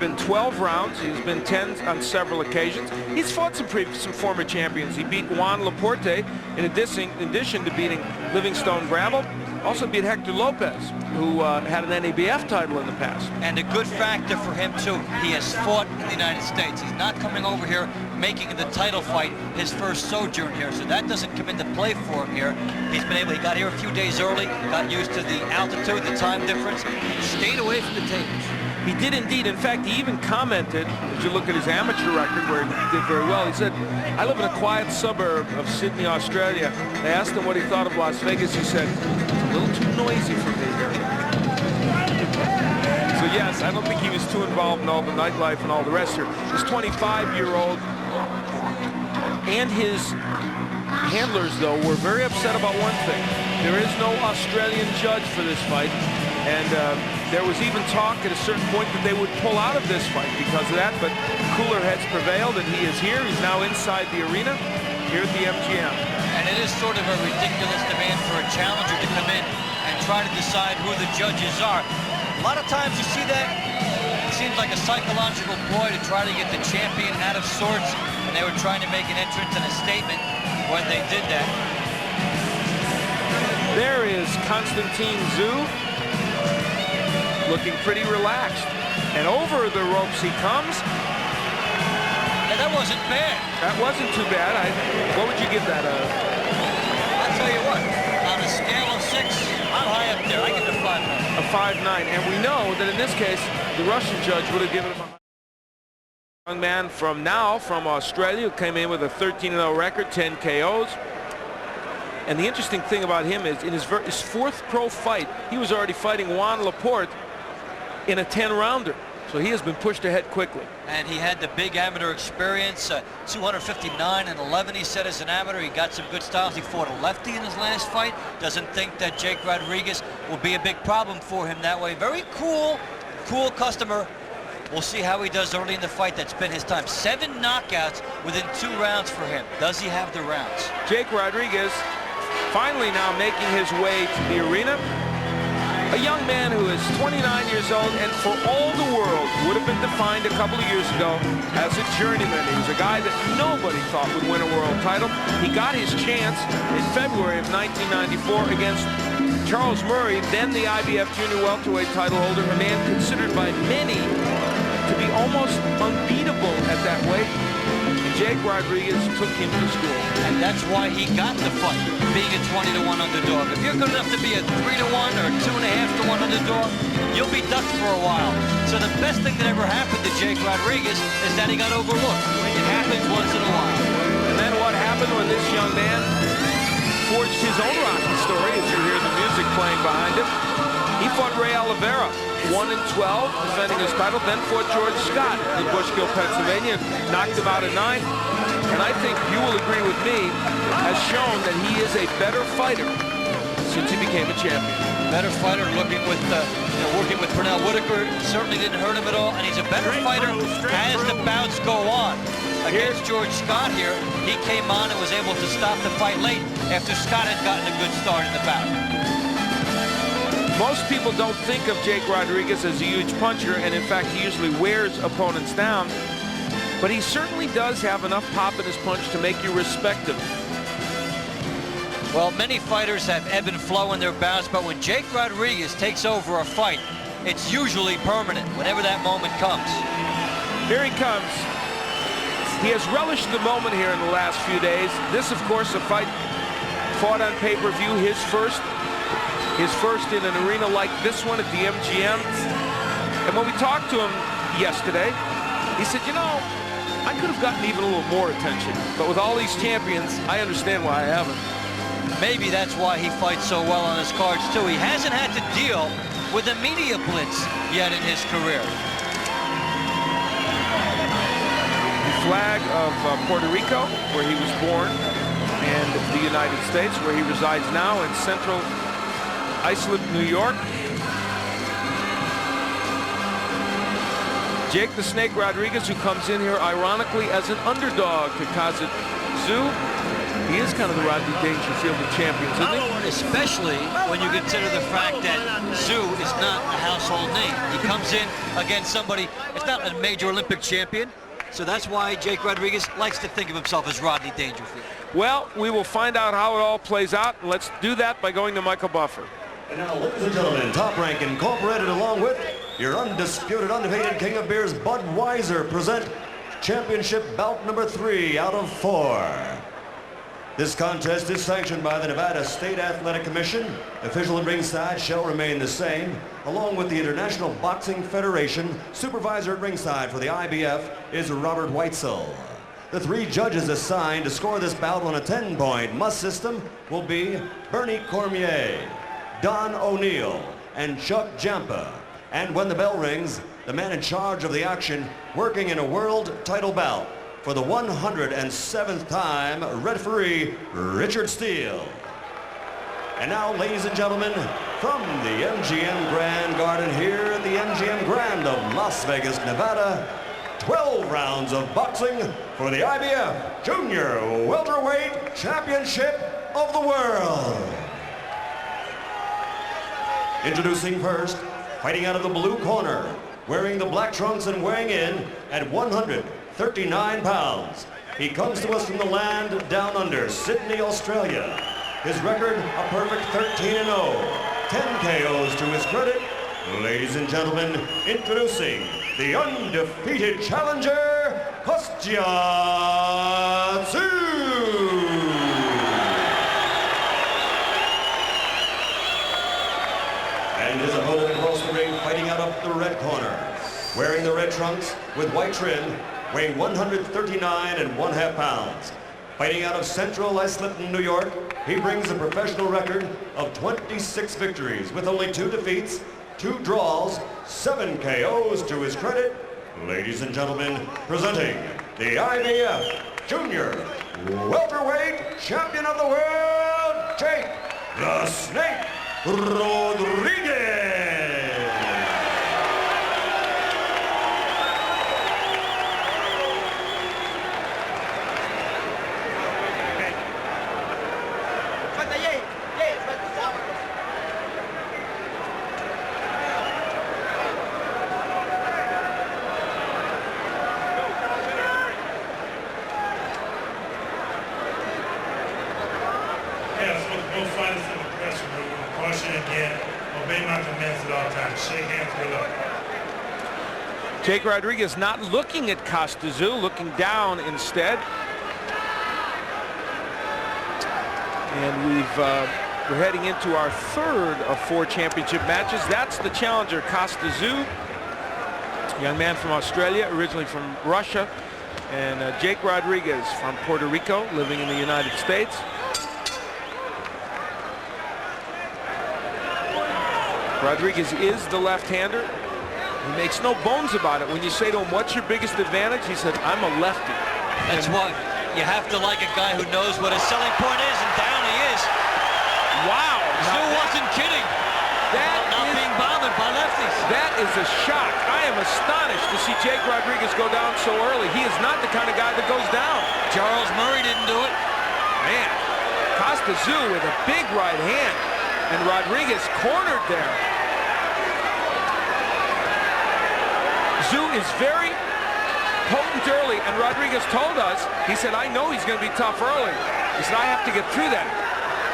been 12 rounds. He's been 10 on several occasions. He's fought some former champions. He beat Juan Laporte in addition to beating Livingstone Gravel. Also beat Hector Lopez, who had an NABF title in the past. And a good factor for him, too, he has fought in the United States. He's not coming over here making the title fight his first sojourn here, so that doesn't come into play for him here. He's been able, he got here a few days early, got used to the altitude, the time difference, stayed away from the tables. He did indeed. In fact, he even commented, as you look at his amateur record, where he did very well, he said, I live in a quiet suburb of Sydney, Australia. They asked him what he thought of Las Vegas. He said, it's a little too noisy for me here. So yes, I don't think he was too involved in all the nightlife and all the rest here. This 25-year-old and his handlers, though, were very upset about one thing. There is no Australian judge for this fight, and there was even talk at a certain point that they would pull out of this fight because of that, but cooler heads prevailed, and he is here. He's now inside the arena here at the Em-Ji-Em. And it is sort of a ridiculous demand for a challenger to come in and try to decide who the judges are. A lot of times you see that. It seems like a psychological ploy to try to get the champion out of sorts, and they were trying to make an entrance and a statement when they did that. There is Kosти Czyu, looking pretty relaxed. And over the ropes he comes. Yeah, that wasn't bad. That wasn't too bad. What would you give that? I'll tell you what, on a scale of 6, I'm high up there. I give it a 5.9. A 5.9. And we know that in this case, the Russian judge would have given him a young man from Australia, who came in with a 13-0 record, 10 KOs. And the interesting thing about him is in his fourth pro fight, he was already fighting Juan Laporte in a 10-rounder. So he has been pushed ahead quickly. And he had the big amateur experience, 259 and 11, he said, as an amateur. He got some good styles. He fought a lefty in his last fight. Doesn't think that Jake Rodriguez will be a big problem for him that way. Very cool customer. We'll see how he does early in the fight. That's been his time. 7 knockouts within 2 rounds for him. Does he have the rounds? Jake Rodriguez finally now making his way to the arena. A young man who is 29 years old and for all the world would have been defined a couple of years ago as a journeyman. He was a guy that nobody thought would win a world title. He got his chance in February of 1994 against Charles Murray, then the IBF junior welterweight title holder, a man considered by many to be almost unbeatable at that weight. Jake Rodriguez took him to school. And that's why he got the fight, being a 20-1 underdog. If you're good enough to be a 3-1 or 2.5-1 underdog, you'll be ducked for a while. So the best thing that ever happened to Jake Rodriguez is that he got overlooked. It happens once in a while. And then what happened when this young man forged his own rocky story, as you hear the music playing behind him? He fought Ray Oliveira, 1-12, defending his title, then fought George Scott in Bushkill, Pennsylvania, knocked him out at 9. And I think you will agree with me, has shown that he is a better fighter since he became a champion. Better fighter, working with Pernell Whitaker, certainly didn't hurt him at all, and he's a better fighter as the bouts go on. Against George Scott here, he came on and was able to stop the fight late after Scott had gotten a good start in the bout. Most people don't think of Jake Rodriguez as a huge puncher, and in fact, he usually wears opponents down. But he certainly does have enough pop in his punch to make you respect him. Well, many fighters have ebb and flow in their bouts, but when Jake Rodriguez takes over a fight, it's usually permanent, whenever that moment comes. Here he comes. He has relished the moment here in the last few days. This, of course, a fight fought on pay-per-view, his first in an arena like this one at the Em-Ji-Em. And when we talked to him yesterday, he said, you know, I could have gotten even a little more attention, but with all these champions, I understand why I haven't. Maybe that's why he fights so well on his cards, too. He hasn't had to deal with a media blitz yet in his career. The flag of Puerto Rico, where he was born, and the United States, where he resides now in Central Islip, New York. Jake the Snake Rodriguez, who comes in here ironically as an underdog to Kosty Czyu. He is kind of the Rodney Dangerfield of champions, isn't he? Especially when you consider the fact that Tszyu is not a household name. He comes in against somebody, it's not a major Olympic champion, so that's why Jake Rodriguez likes to think of himself as Rodney Dangerfield. Well, we will find out how it all plays out, and let's do that by going to Michael Buffer. And now, ladies and gentlemen, Top Rank Incorporated, along with your undisputed, undefeated King of Beers, Budweiser, present championship bout number 3 out of 4. This contest is sanctioned by the Nevada State Athletic Commission. Official at ringside shall remain the same, along with the International Boxing Federation. Supervisor at ringside for the IBF is Robert Weitzel. The 3 judges assigned to score this bout on a 10-point must system will be Bernie Cormier, Don O'Neill, and Chuck Jampa. And when the bell rings, the man in charge of the action, working in a world title bout for the 107th time, referee Richard Steele. And now, ladies and gentlemen, from the Em-Ji-Em Grand Garden here at the Em-Ji-Em Grand of Las Vegas, Nevada, 12 rounds of boxing for the IBF Junior Welterweight Championship of the World. Introducing first, fighting out of the blue corner, wearing the black trunks and weighing in at 139 pounds. He comes to us from the land down under, Sydney, Australia. His record, a perfect 13-0, 10 KOs to his credit. Ladies and gentlemen, introducing the undefeated challenger, Kostya Tszyu. And his opponent across the ring, fighting out of the red corner, wearing the red trunks with white trim, weighing 139 1/2 pounds. Fighting out of Central Islington, New York, he brings a professional record of 26 victories with only 2 defeats, 2 draws, 7 KOs to his credit. Ladies and gentlemen, presenting the IBF Junior Welterweight Champion of the World, Jake the Snake Rodriguez. Jake Rodriguez not looking at Kostia Tszyu, looking down instead. And we're heading into our 3rd of 4 championship matches. That's the challenger, Kostia Tszyu, young man from Australia, originally from Russia, and Jake Rodriguez from Puerto Rico, living in the United States. Rodriguez is the left-hander. He makes no bones about it. When you say to him, what's your biggest advantage? He said, I'm a lefty. That's why you have to like a guy who knows what his selling point is, and down he is. Wow. Tszyu wasn't kidding. Not being bothered by lefties. That is a shock. I am astonished to see Jake Rodriguez go down so early. He is not the kind of guy that goes down. Charles Murray didn't do it. Man, Kostia Tszyu with a big right hand, and Rodriguez cornered there. Tszyu is very potent early, and Rodriguez told us, he said, I know he's going to be tough early. He said, I have to get through that.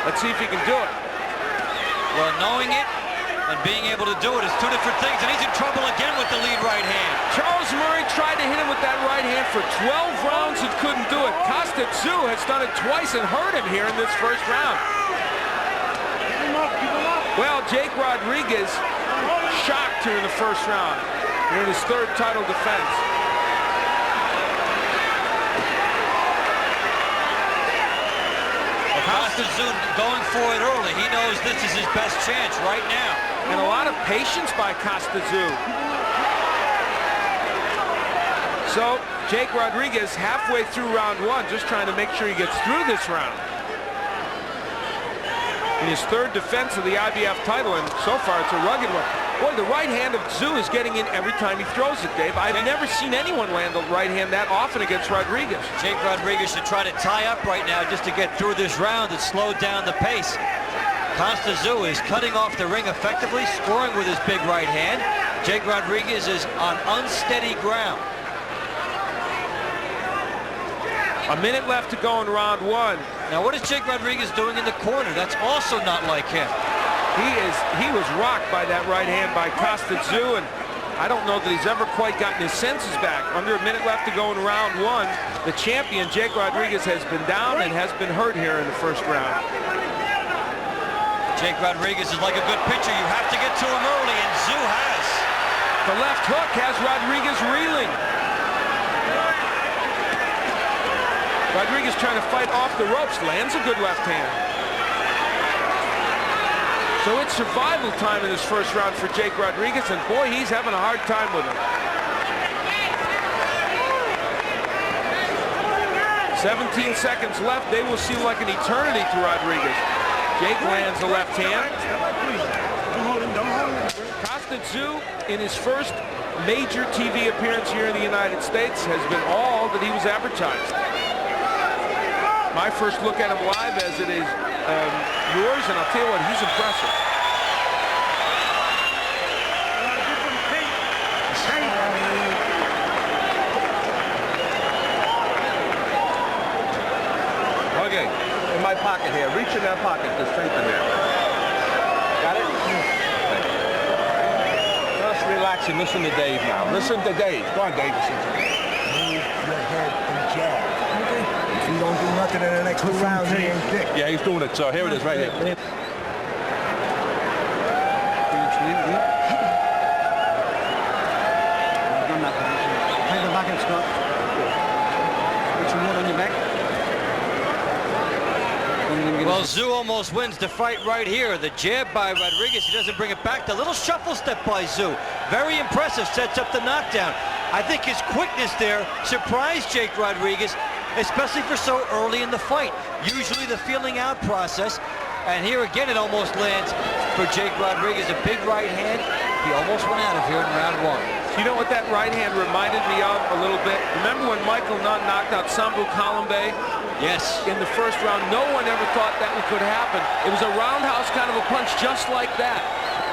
Let's see if he can do it. Well, knowing it and being able to do it is 2 different things, and he's in trouble again with the lead right hand. Charles Murray tried to hit him with that right hand for 12 rounds and couldn't do it. Kostia Tszyu has done it twice and hurt him here in this first round. Well, Jake Rodriguez shocked here in the first round. Here in his 3rd title defense. Kostia Tszyu going for it early. He knows this is his best chance right now. And a lot of patience by Kostia Tszyu. So, Jake Rodriguez halfway through round 1, just trying to make sure he gets through this round. In his 3rd defense of the IBF title, and so far it's a rugged one. Boy, the right hand of Tszyu is getting in every time he throws it, Dave. I've never seen anyone land the right hand that often against Rodriguez. Jake Rodriguez should try to tie up right now just to get through this round and slow down the pace. Kosти Czyu is cutting off the ring effectively, scoring with his big right hand. Jake Rodriguez is on unsteady ground. A minute left to go in round one. Now, what is Jake Rodriguez doing in the corner? That's also not like him. He was rocked by that right hand by Kosти Czyu, and I don't know that he's ever quite gotten his senses back. Under a minute left to go in round one. The champion, Jake Rodriguez, has been down and has been hurt here in the first round. Jake Rodriguez is like a good pitcher. You have to get to him early, and Czyu has. The left hook has Rodriguez reeling. Rodriguez trying to fight off the ropes, lands a good left hand. So it's survival time in this first round for Jake Rodriguez, and boy, he's having a hard time with him. 17 seconds left. They will seem like an eternity to Rodriguez. Jake lands the left hand. Kosti Czyu, in his first major TV appearance here in the United States, has been all that he was advertised. My first look at him live, as it is yours, and I'll tell you what, he's impressive. Okay, in my pocket here. Reach in that pocket to strengthen there. Got it? Just relax and listen to Dave now. Listen to Dave. Go on, Dave. Move your head and jab. If you don't do nothing in the next 2 rounds, you ain't dick. Yeah, he's doing it. So here it is right here. Well, Czyu almost wins the fight right here. The jab by Rodriguez, he doesn't bring it back. The little shuffle step by Czyu, very impressive, sets up the knockdown. I think his quickness there surprised Jake Rodriguez, especially for so early in the fight. Usually the feeling out process, and here again it almost lands for Jake Rodriguez. A big right hand. He almost went out of here in round one. You know what that right hand reminded me of a little bit? Remember when Michael Nunn knocked out Sambu Kalambe? Yes. In the first round, no one ever thought that could happen. It was a roundhouse kind of a punch just like that.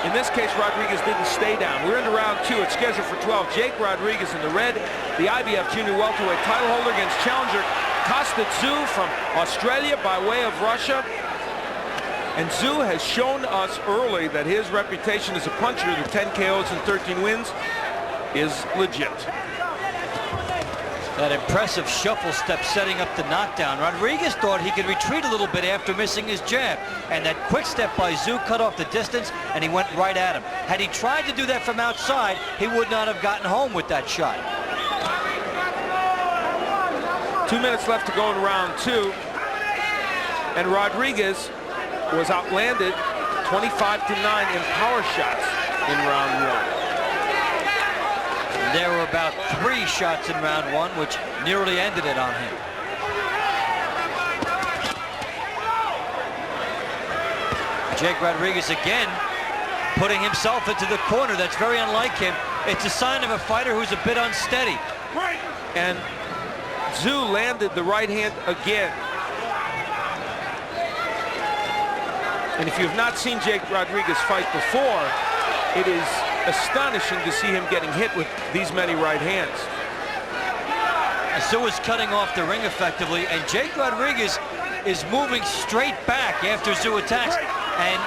In this case, Rodriguez didn't stay down. We're into round two. It's scheduled for 12. Jake Rodriguez in the red, the IBF junior welterweight title holder against challenger Kosти Czyu from Australia by way of Russia. And Czyu has shown us early that his reputation as a puncher, the 10 KOs and 13 wins, is legit. That impressive shuffle step setting up the knockdown. Rodriguez thought he could retreat a little bit after missing his jab. And that quick step by Czyu cut off the distance, and he went right at him. Had he tried to do that from outside, he would not have gotten home with that shot. 2 minutes left to go in round two. And Rodriguez was outlanded 25-9 in power shots in round one. There were about 3 shots in round one, which nearly ended it on him. Jake Rodriguez again putting himself into the corner. That's very unlike him. It's a sign of a fighter who's a bit unsteady. And Czyu landed the right hand again. And if you have not seen Jake Rodriguez fight before, it is astonishing to see him getting hit with these many right hands. Czyu is cutting off the ring effectively, and Jake Rodriguez is moving straight back after Czyu attacks, and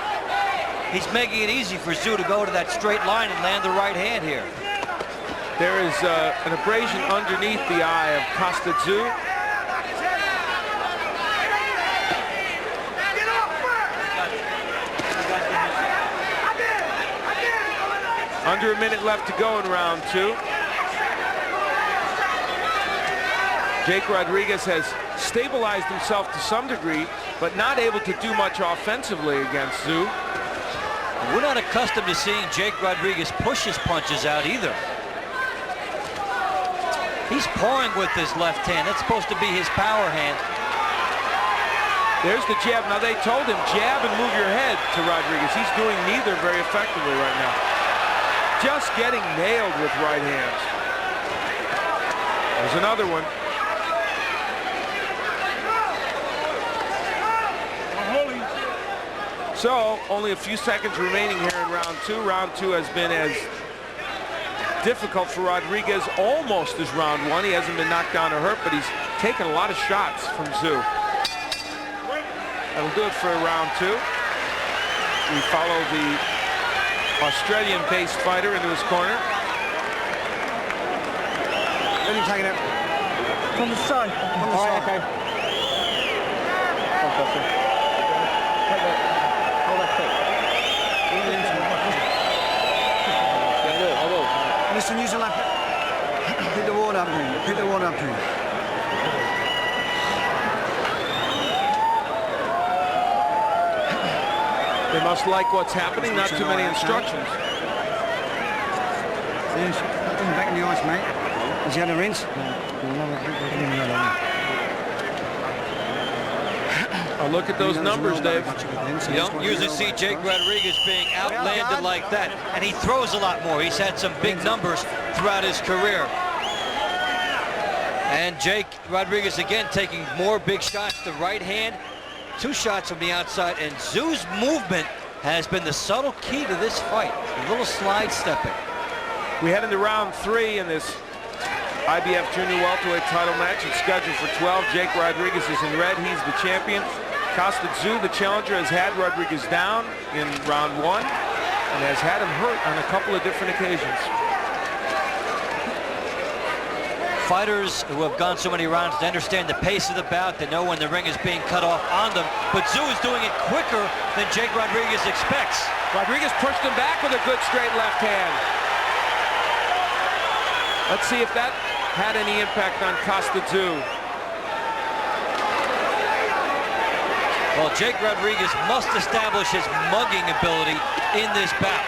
he's making it easy for Czyu to go to that straight line and land the right hand here. There is an abrasion underneath the eye of Kosti Czyu. Under a minute left to go in round two. Jake Rodriguez has stabilized himself to some degree, but not able to do much offensively against Czyu. We're not accustomed to seeing Jake Rodriguez push his punches out either. He's pouring with his left hand. That's supposed to be his power hand. There's the jab. Now they told him jab and move your head to Rodriguez. He's doing neither very effectively right now. just getting nailed with right hands. There's another one. So, only a few seconds remaining here in round two. Round two has been as difficult for Rodriguez almost as round one. He hasn't been knocked down or hurt, but he's taken a lot of shots from Tszyu. That'll do it for round two. We follow the Australian-based fighter into his corner. Let him take it out. From the side. On the side. Okay. Hold that quick. I will. Listen, use a lap. Hit the water up to him. Hit the water up to him. They must like what's happening, not too many instructions. Yes, put him back in the ice, mate. Has he had a rinse? Oh, look at those numbers, Dave. You don't usually see Jake Rodriguez being outlanded like that, and he throws a lot more. He's had some big numbers throughout his career. And Jake Rodriguez again taking more big shots. The right hand, 2 shots from the outside, and Tszyu's movement has been the subtle key to this fight. A little slide stepping. We head into round 3 in this IBF Junior Welterweight title match. It's scheduled for 12. Jake Rodriguez is in red. He's the champion. Kosти Цзю, the challenger, has had Rodriguez down in round 1 and has had him hurt on a couple of different occasions. Fighters who have gone so many rounds, they understand the pace of the bout. They know when the ring is being cut off on them. But Tszyu is doing it quicker than Jake Rodriguez expects. Rodriguez pushed him back with a good straight left hand. Let's see if that had any impact on Kosти Цзyu. Well, Jake Rodriguez must establish his mugging ability in this bout.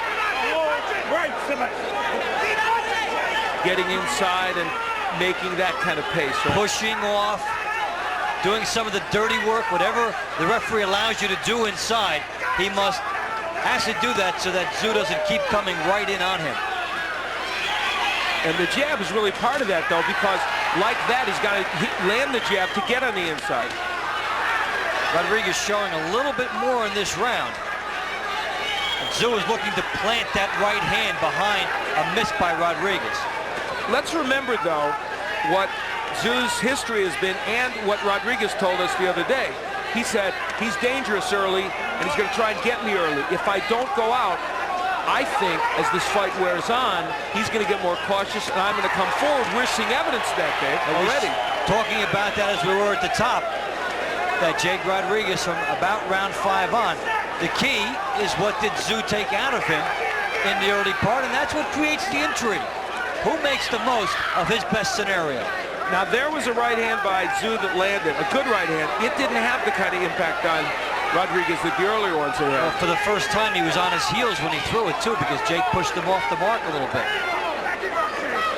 Getting inside and making that kind of pace. Right? Pushing off, doing some of the dirty work, whatever the referee allows you to do inside, he has to do that so that Tszyu doesn't keep coming right in on him. And the jab is really part of that, though, because like that, he's got to land the jab to get on the inside. Rodriguez showing a little bit more in this round. And Tszyu is looking to plant that right hand behind a miss by Rodriguez. Let's remember, though, what Tszyu's history has been and what Rodriguez told us the other day. He said, he's dangerous early, and he's going to try and get me early. If I don't go out, I think as this fight wears on, he's going to get more cautious, and I'm going to come forward. We're seeing evidence of that, Dave, already. Talking about that as we were at the top, that Jake Rodriguez from about round 5 on. The key is what did Tszyu take out of him in the early part, and that's what creates the intrigue. Who makes the most of his best scenario? Now, there was a right hand by Tszyu that landed, a good right hand. It didn't have the kind of impact on Rodriguez that the earlier ones had. Well, for the first time, he was on his heels when he threw it, too, because Jake pushed him off the mark a little bit.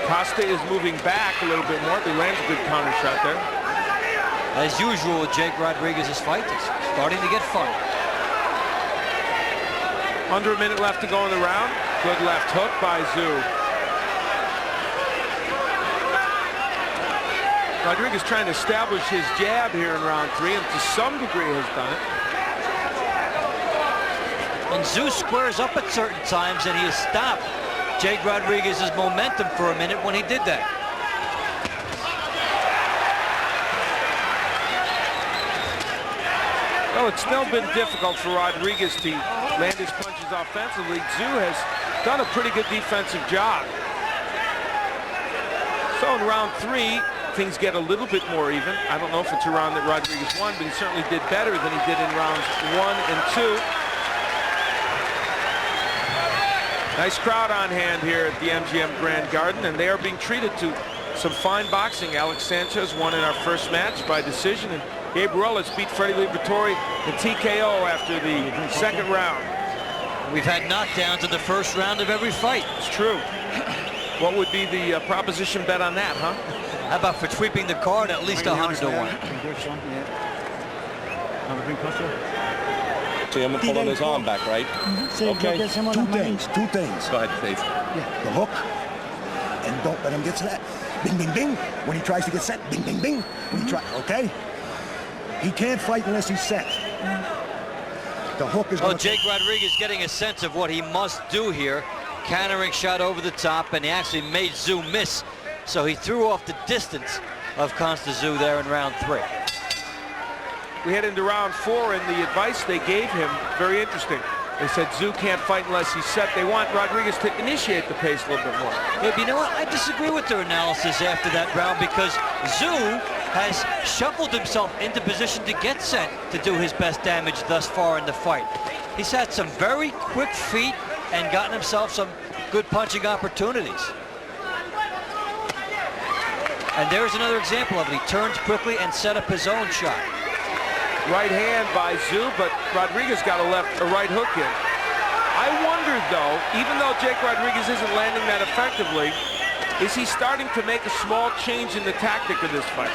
Costa is moving back a little bit more. He lands a good counter shot there. As usual with Jake Rodriguez's fight, it's starting to get fun. Under a minute left to go in the round. Good left hook by Tszyu. Rodriguez trying to establish his jab here in round 3, and to some degree has done it. And Tszyu squares up at certain times, and he has stopped Jake Rodriguez's momentum for a minute when he did that. Well, it's still been difficult for Rodriguez to land his punches offensively. Tszyu has done a pretty good defensive job. So in round 3, things get a little bit more even. I don't know if it's a round that Rodriguez won, but he certainly did better than he did in rounds 1 and 2. Nice crowd on hand here at the Em-Ji-Em Grand Garden, and they are being treated to some fine boxing. Alex Sanchez won in our first match by decision, and Gabe Ruelas beat Freddie Liberatore in TKO after the second round. We've had knockdowns in the first round of every fight. It's true. What would be the proposition bet on that, huh? How about for sweeping the card, at least 100 to 1? See him pulling his arm back, right? Okay. Two things. Go ahead, Dave. Yeah, the hook, and don't let him get set. Bing, bing, bing. When he tries to get set, bing, bing, bing. When he try, okay? He can't fight unless he's set. The hook is. Well, Jake Rodriguez getting a sense of what he must do here. Countering shot over the top, and he actually made Tszyu miss. So he threw off the distance of Kosти Czyu there in round 3. We head into round 4, and the advice they gave him, very interesting. They said Tszyu can't fight unless he's set. They want Rodriguez to initiate the pace a little bit more. Yeah, but you know what? I disagree with their analysis after that round, because Tszyu has shuffled himself into position to get set to do his best damage thus far in the fight. He's had some very quick feet and gotten himself some good punching opportunities. And there's another example of it. He turns quickly and set up his own shot. Right hand by Tszyu, but Rodriguez got a right hook in. I wonder, though, even though Jake Rodriguez isn't landing that effectively, is he starting to make a small change in the tactic of this fight?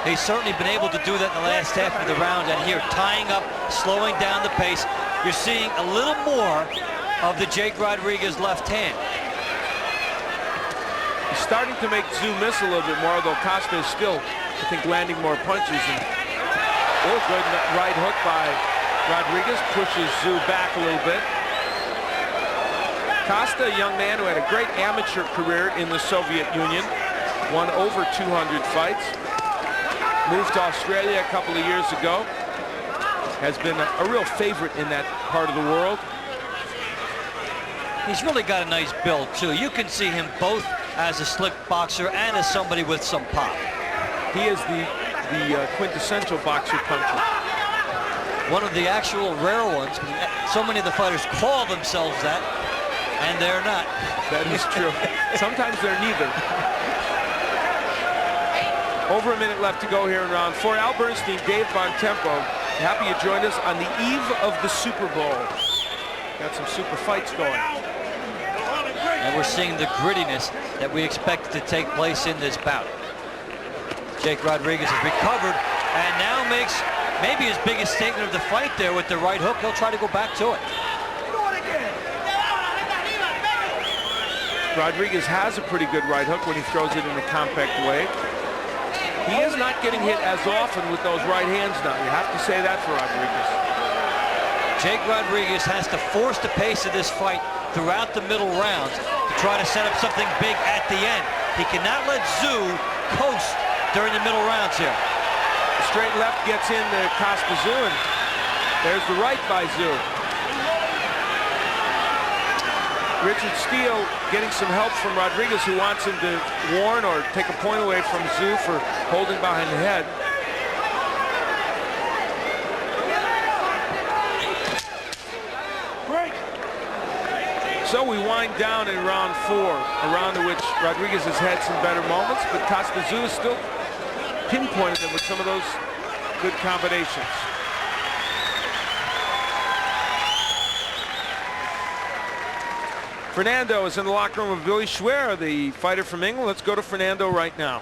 He's certainly been able to do that in the last half of the round, and here, tying up, slowing down the pace, you're seeing a little more of the Jake Rodriguez left hand. He's starting to make Tszyu miss a little bit more, though Costa is still, I think, landing more punches. And good right hook by Rodriguez, pushes Tszyu back a little bit. Costa, a young man who had a great amateur career in the Soviet Union, won over 200 fights, moved to Australia a couple of years ago, has been a real favorite in that part of the world. He's really got a nice build, too. You can see him both as a slick boxer and as somebody with some pop. He is the quintessential boxer puncher. One of the actual rare ones. So many of the fighters call themselves that, and they're not. That is true. Sometimes they're neither. Over a minute left to go here in round 4. Al Bernstein, Dave Bontempo, happy you joined us on the eve of the Super Bowl. Got some super fights going. And we're seeing the grittiness that we expect to take place in this bout. Jake Rodriguez has recovered and now makes maybe his biggest statement of the fight there with the right hook. He'll try to go back to it. Rodriguez has a pretty good right hook when he throws it in a compact way. He is not getting hit as often with those right hands now. You have to say that for Rodriguez. Jake Rodriguez has to force the pace of this fight throughout the middle rounds to try to set up something big at the end. He cannot let Tszyu coast during the middle rounds here. Straight left gets in to Kosти Czyu, and there's the right by Tszyu. Richard Steele getting some help from Rodriguez, who wants him to warn or take a point away from Tszyu for holding behind the head. So we wind down in round 4, a round in which Rodriguez has had some better moments, but Kosti Czyu is still pinpointed him with some of those good combinations. Fernando is in the locker room of Billy Schwer, the fighter from England. Let's go to Fernando right now.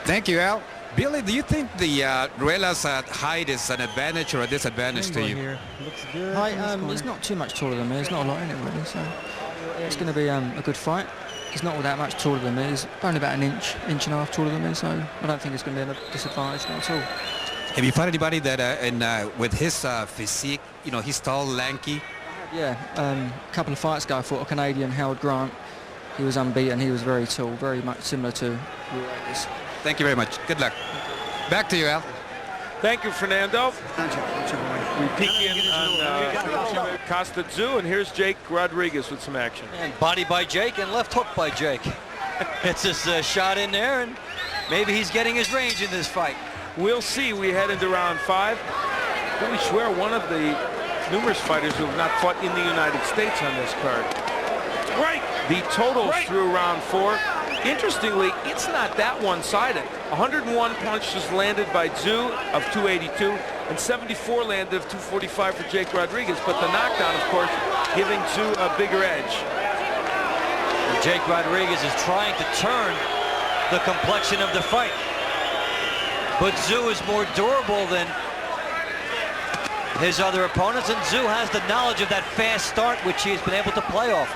Thank you, Al. Billy, do you think the Ruela's height is an advantage or a disadvantage to you? Looks good. He's not too much taller than me. There's not a lot in it, really. So it's going to be a good fight. He's not all that much taller than me. He's only about an inch and a half taller than me. So I don't think it's going to be a disadvantage, not at all. Have you fought anybody that, with his physique, you know, he's tall, lanky? Yeah, a couple of fights ago I fought a Canadian, Howard Grant. He was unbeaten. He was very tall, very much similar to Ruela's. Thank you very much. Good luck. Back to you, Al. Thank you, Fernando. We peek in on Kosti Czyu, and here's Jake Rodriguez with some action. And body by Jake and left hook by Jake. It's his shot in there, and maybe he's getting his range in this fight. We'll see. We head into round 5. Billy Schwer, one of the numerous fighters who have not fought in the United States on this card. Right. The totals through round 4. Interestingly, it's not that one-sided. 101 punches landed by Tszyu of 282, and 74 landed of 245 for Jake Rodriguez. But the knockdown, of course, giving Tszyu a bigger edge. And Jake Rodriguez is trying to turn the complexion of the fight. But Tszyu is more durable than his other opponents, and Tszyu has the knowledge of that fast start, which he has been able to play off.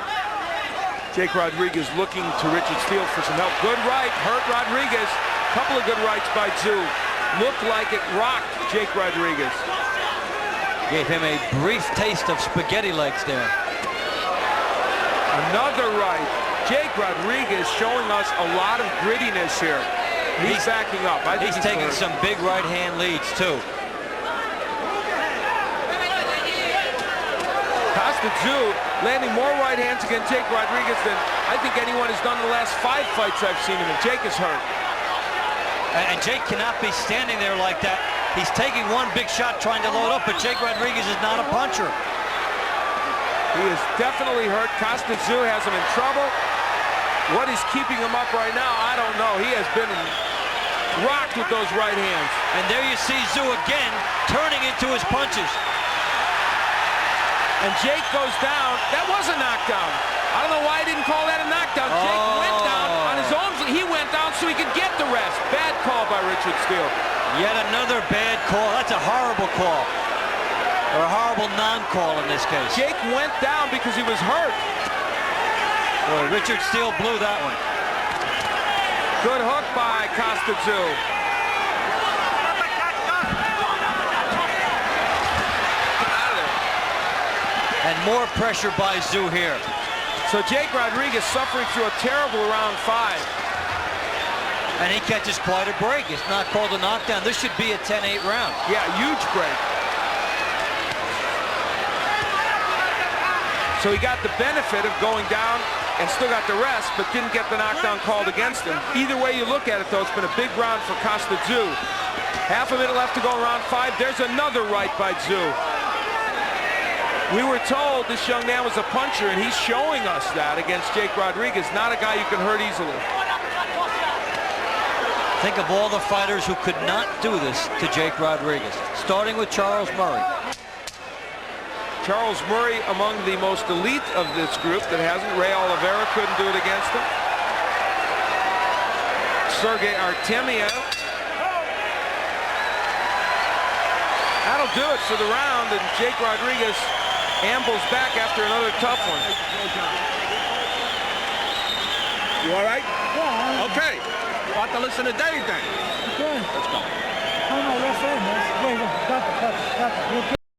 Jake Rodriguez looking to Richard Steele for some help. Good right, hurt Rodriguez. Couple of good rights by Tszyu. Looked like it rocked Jake Rodriguez. Gave him a brief taste of spaghetti legs there. Another right. Jake Rodriguez showing us a lot of grittiness here. He's backing up. I think he's taking some big right-hand leads, too. Kostia Tszyu landing more right hands against Jake Rodriguez than I think anyone has done in the last 5 fights I've seen him in. Jake is hurt. And Jake cannot be standing there like that. He's taking one big shot trying to load up, but Jake Rodriguez is not a puncher. He is definitely hurt. Kostia Tszyu has him in trouble. What is keeping him up right now, I don't know. He has been rocked with those right hands. And there you see Tszyu again turning into his punches. And Jake goes down. That was a knockdown. I don't know why he didn't call that a knockdown. Jake went down on his own. He went down so he could get the rest. Bad call by Richard Steele. Yet another bad call. That's a horrible call. Or a horrible non-call in this case. Jake went down because he was hurt. Boy, Richard Steele blew that one. Good hook by Kostia Tszyu. And more pressure by Tszyu here. So Jake Rodriguez suffering through a terrible round 5. And he catches quite a break. It's not called a knockdown. This should be a 10-8 round. Yeah, huge break. So he got the benefit of going down and still got the rest, but didn't get the knockdown called against him. Either way you look at it, though, it's been a big round for Kostia Tszyu. Half a minute left to go in round 5. There's another right by Tszyu. We were told this young man was a puncher, and he's showing us that against Jake Rodriguez. Not a guy you can hurt easily. Think of all the fighters who could not do this to Jake Rodriguez, starting with Charles Murray. Charles Murray among the most elite of this group that hasn't. Ray Oliveira couldn't do it against him. Sergey Artemiev. That'll do it for the round, and Jake Rodriguez ambles back after another tough one. You all right? Yeah. Okay. About to listen to Dave then. Okay. Let's go. Oh, no, that's it, man. Wait, got it.